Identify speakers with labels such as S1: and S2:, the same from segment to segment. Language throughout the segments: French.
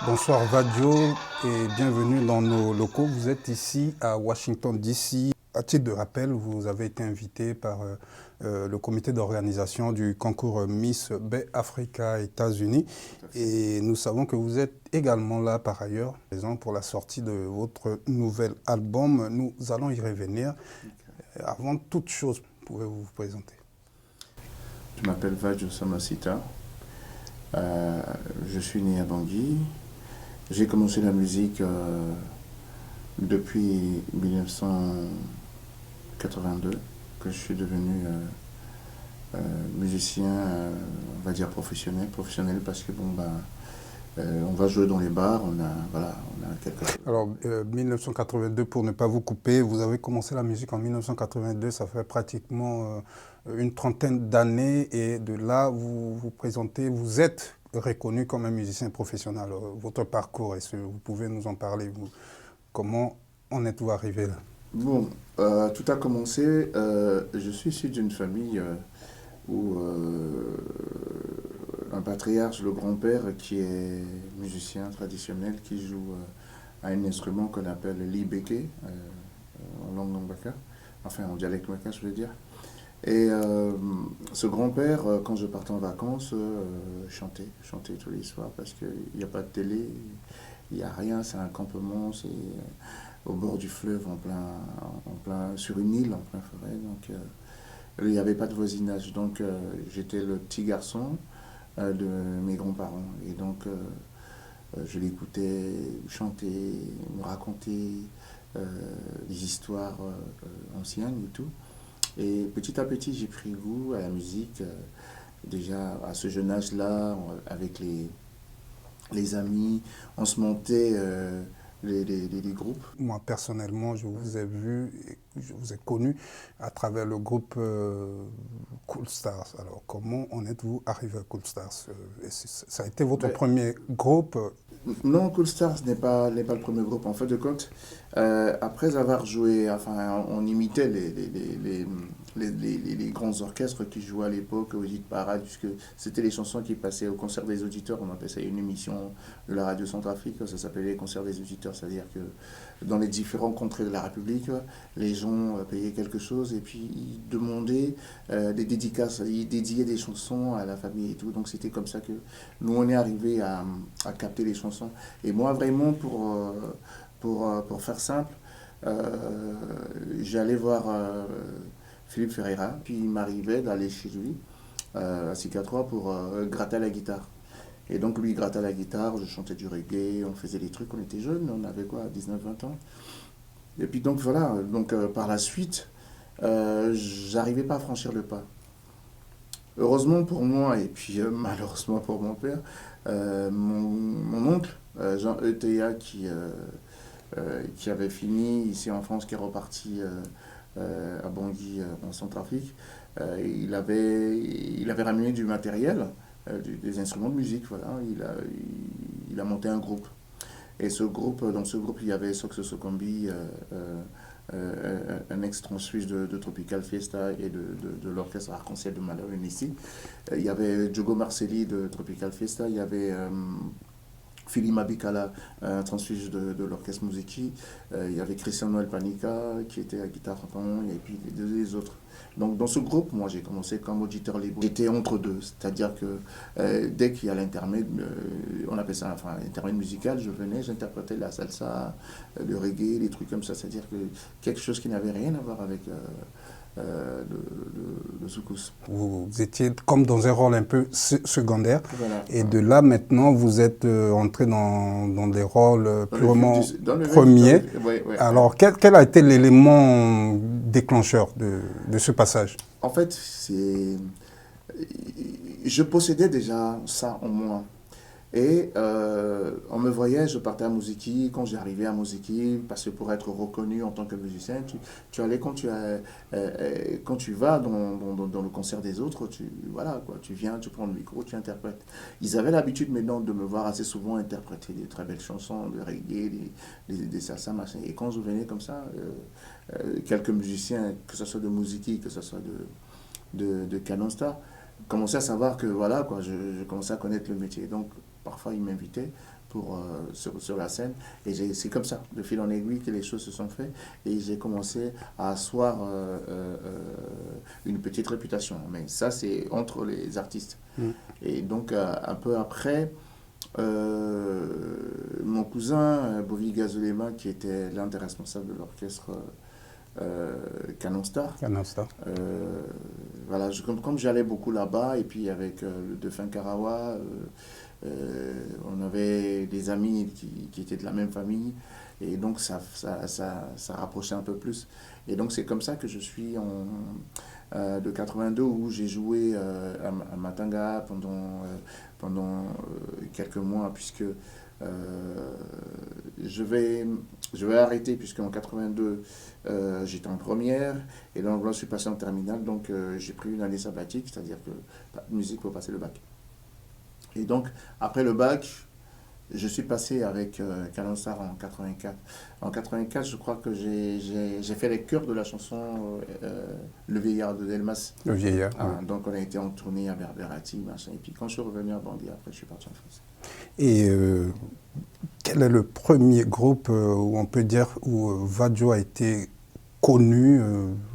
S1: Bonsoir Vadio et bienvenue dans nos locaux. Vous êtes ici à Washington DC. À titre de rappel, vous avez été invité par le comité d'organisation du concours Miss Bay Africa États-Unis. Et nous savons que vous êtes également là par ailleurs, pour la sortie de votre nouvel album. Nous allons y revenir. Avant toute chose, pouvez-vous vous présenter?
S2: Je m'appelle Vadio Samasita. Je suis né à Bangui. J'ai commencé la musique depuis 1982, que je suis devenu musicien, on va dire professionnel parce que on va jouer dans les bars, on a quelques...
S1: Alors, 1982, pour ne pas vous couper, vous avez commencé la musique en 1982, ça fait pratiquement une trentaine d'années et de là, vous présentez, vous êtes reconnu comme un musicien professionnel. Alors, votre parcours, est-ce que vous pouvez nous en parler, vous? Comment en êtes-vous arrivé là?
S2: Bon, tout a commencé, je suis issu d'une famille où un patriarche, le grand-père, qui est musicien traditionnel, qui joue à un instrument qu'on appelle l'ibeke, en langue Nwaka, enfin en dialecte Nwaka, je veux dire. Et ce grand-père, quand je partais en vacances, chantait tous les soirs parce qu'il n'y a pas de télé, il n'y a rien, c'est un campement, c'est au bord du fleuve, sur une île, en plein forêt. Donc il n'y avait pas de voisinage. Donc j'étais le petit garçon de mes grands-parents. Et donc je l'écoutais chanter, me raconter des histoires anciennes et tout. Et petit à petit, j'ai pris goût à la musique. Déjà à ce jeune âge-là, avec les amis, on se montait les groupes.
S1: Moi, personnellement, je vous ai vu, je vous ai connu à travers le groupe Cool Stars. Alors, comment en êtes-vous arrivé à Cool Stars? Ça a été votre
S2: Ben,
S1: premier groupe?
S2: non, Cool Stars n'est pas le premier groupe. En fait de compte, après avoir joué, enfin, on imitait les grands orchestres qui jouaient à l'époque au Hit Parade, puisque c'était les chansons qui passaient au concert des auditeurs. On appelait ça une émission de la radio Centrafrique. Ça s'appelait les concerts des auditeurs. C'est-à-dire que dans les différents contrées de la République, les gens payaient quelque chose et puis ils demandaient des dédicaces. Ils dédiaient des chansons à la famille et tout. Donc c'était comme ça que nous, on est arrivé à capter les chansons. Et moi, vraiment, pour faire simple, j'allais voir Philippe Ferreira, puis il m'arrivait d'aller chez lui, à Cicatroix, pour gratter la guitare. Et donc, lui, il grattait la guitare, je chantais du reggae, on faisait des trucs, on était jeunes, on avait quoi, 19-20 ans. Et puis, donc, voilà, donc, par la suite, j'arrivais pas à franchir le pas. Heureusement pour moi, et puis malheureusement pour mon père, mon oncle, Jean ETA, qui avait fini ici en France, qui est reparti à Bangui, en Centrafrique, il avait ramené du matériel, des instruments de musique, voilà. Il a monté un groupe. Et dans ce groupe, il y avait Soxo Sokombi, un ex-transfuge de Tropical Fiesta et de l'orchestre Arc-en-Ciel de Malawi ici. Il y avait Diogo Marcelli de Tropical Fiesta, il y avait Philippe Mabikala, un transfuge de l'orchestre Muziki, il y avait Christian Noël Panica qui était à guitare et puis les autres. Donc dans ce groupe, moi j'ai commencé comme auditeur libre. J'étais entre deux, c'est-à-dire que dès qu'il y a l'intermède, on appelle ça enfin l'intermède musical, je venais, j'interprétais la salsa, le reggae, des trucs comme ça, c'est-à-dire que quelque chose qui n'avait rien à voir avec le soukous.
S1: Vous étiez comme dans un rôle un peu secondaire.
S2: Voilà.
S1: Et de là, maintenant, vous êtes entré dans des rôles purement
S2: premiers.
S1: premiers. Alors, quel a été l'élément déclencheur de ce passage?
S2: En fait, je possédais déjà ça en moi. Et on me voyait, je partais à Muziki. Quand j'arrivais à Muziki, parce que pour être reconnu en tant que musicien, tu allais quand tu vas dans le concert des autres, voilà, quoi, tu viens, tu prends le micro, tu interprètes. Ils avaient l'habitude maintenant de me voir assez souvent interpréter des très belles chansons, de reggae, des salsa, machin. Et quand je venais comme ça, quelques musiciens, que ce soit de Muziki, que ce soit de Canon Star, commençaient à savoir que voilà, quoi, je commençais à connaître le métier. Donc, parfois, ils m'invitaient sur la scène. Et c'est comme ça, de fil en aiguille, que les choses se sont faites. Et j'ai commencé à asseoir une petite réputation. Mais ça, c'est entre les artistes. Et donc, un peu après, mon cousin, Bovi Gazolema, qui était l'un des responsables de l'orchestre Canon Star.
S1: Canon Star.
S2: Voilà, comme j'allais beaucoup là-bas, et puis avec le défunt Karawa, on avait des amis qui étaient de la même famille, et donc ça rapprochait un peu plus. Et donc c'est comme ça que je suis de 82, où j'ai joué à Matanga pendant quelques mois, puisque je vais arrêter, puisque en 82 j'étais en première, et donc là je suis passé en terminale, donc j'ai pris une année sabbatique, c'est-à-dire que pas de musique pour passer le bac. Et donc après le bac, je suis passé avec Canon Star en 84. En 84, je crois que j'ai fait les chœurs de la chanson Le Vieillard de Delmas.
S1: Le Vieillard.
S2: Ah, donc on a été en tournée à Berberati, machin. Et puis quand je suis revenu à Bangui, après je suis parti en France.
S1: Et quel est le premier groupe où on peut dire où Vadjo a été connu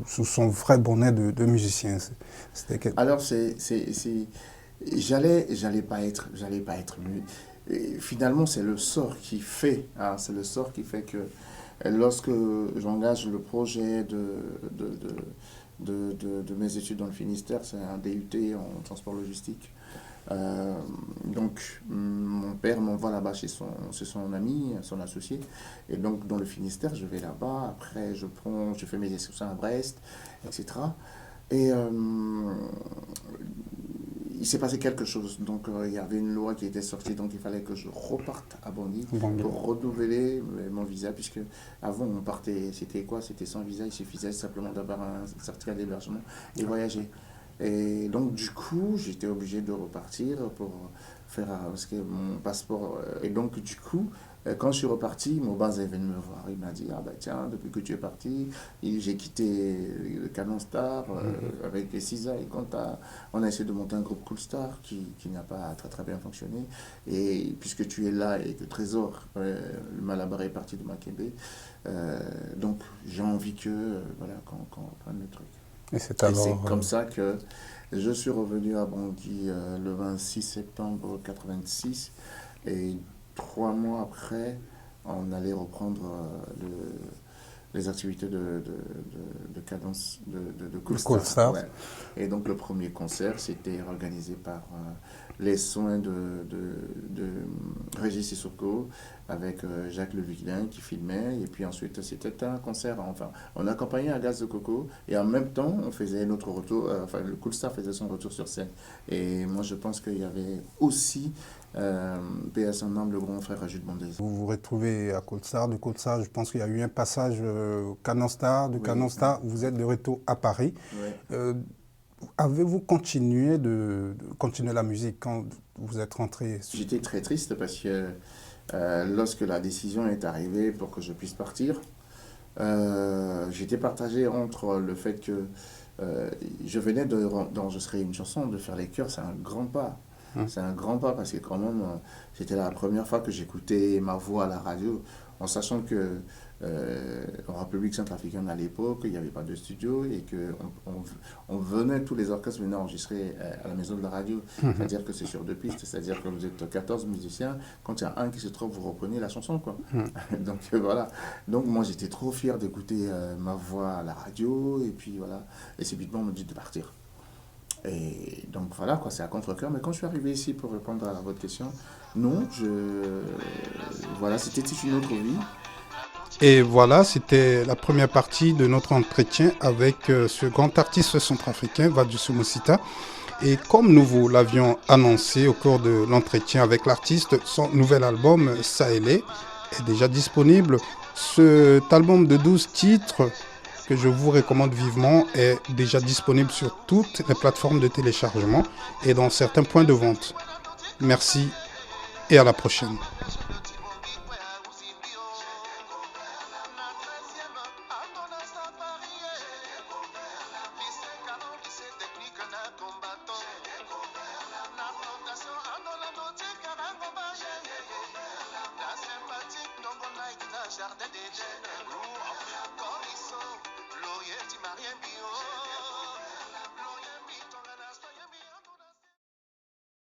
S1: sous son vrai bonnet de musicien?
S2: Alors j'allais pas être et finalement c'est le sort qui fait, hein, c'est le sort qui fait que lorsque j'engage le projet de mes études dans le Finistère, c'est un DUT en transport logistique. Donc mon père m'envoie là-bas chez son ami, son associé, et donc dans le Finistère je vais là-bas. Après je fais mes excursions à Brest, etc. Et il s'est passé quelque chose. Donc il y avait une loi qui était sortie, donc il fallait que je reparte à Bangui pour renouveler mon visa, puisque avant on partait, c'était sans visa, il suffisait simplement d'avoir un certificat d'hébergement et voyager. Et donc du coup j'étais obligé de repartir pour faire parce que mon passeport, et donc du coup quand je suis reparti, Mobaz est venu me voir. Il m'a dit, ah bah tiens, depuis que tu es parti, j'ai quitté le Canon Star avec les CISA, et quand on a essayé de monter un groupe Cool Star qui n'a pas très très bien fonctionné, et puisque tu es là et que Trésor, le Malabar est parti de Makembe, donc j'ai envie qu'on reprenne le truc.
S1: Et c'est
S2: comme ça que je suis revenu à Bangui le 26 septembre 86, et 3 mois après, on allait reprendre les activités de cadence, de Cool Star. Ouais. Et donc le premier concert, c'était organisé par les soins de Régis Sissoko, avec Jacques Le Villain qui filmait. Et puis ensuite, c'était un concert, enfin, on accompagnait à Gaz de Coco, et en même temps, on faisait notre retour, le Cool Star faisait son retour sur scène. Et moi, je pense qu'il y avait aussi paix à son âme, le grand frère Jules Bondez.
S1: Vous vous retrouvez à Cool Star. De Cool Star, je pense qu'il y a eu un passage Canon Star. De Canon Star, vous êtes de retour à Paris.
S2: Oui.
S1: Avez-vous continué continuer la musique quand vous êtes rentré?
S2: J'étais très triste parce que lorsque la décision est arrivée pour que je puisse partir, j'étais partagé entre le fait que je venais d'enregistrer une chanson, de faire les chœurs, c'est un grand pas. C'est un grand pas, parce que quand même, c'était la première fois que j'écoutais ma voix à la radio, en sachant que en République centrafricaine à l'époque, il n'y avait pas de studio, et qu'on venait, tous les orchestres venaient enregistrer à la maison de la radio. C'est-à-dire que c'est sur 2 pistes, c'est-à-dire que vous êtes 14 musiciens, quand il y a un qui se trompe, vous reprenez la chanson, quoi. Donc voilà. Donc moi j'étais trop fier d'écouter ma voix à la radio, et puis voilà. Et subitement on me dit de partir. Et donc voilà, quoi, c'est à contre-cœur. Mais quand je suis arrivé ici, pour répondre à votre question, non, voilà, c'était une autre vie.
S1: Et voilà, c'était la première partie de notre entretien avec ce grand artiste centrafricain, Vadjo Soumoussita. Et comme nous vous l'avions annoncé au cours de l'entretien avec l'artiste, son nouvel album, Sahélé, est déjà disponible. Cet album de 12 titres, que je vous recommande vivement, est déjà disponible sur toutes les plateformes de téléchargement et dans certains points de vente. Merci et à la prochaine.
S3: combattant. jardin d'Éden.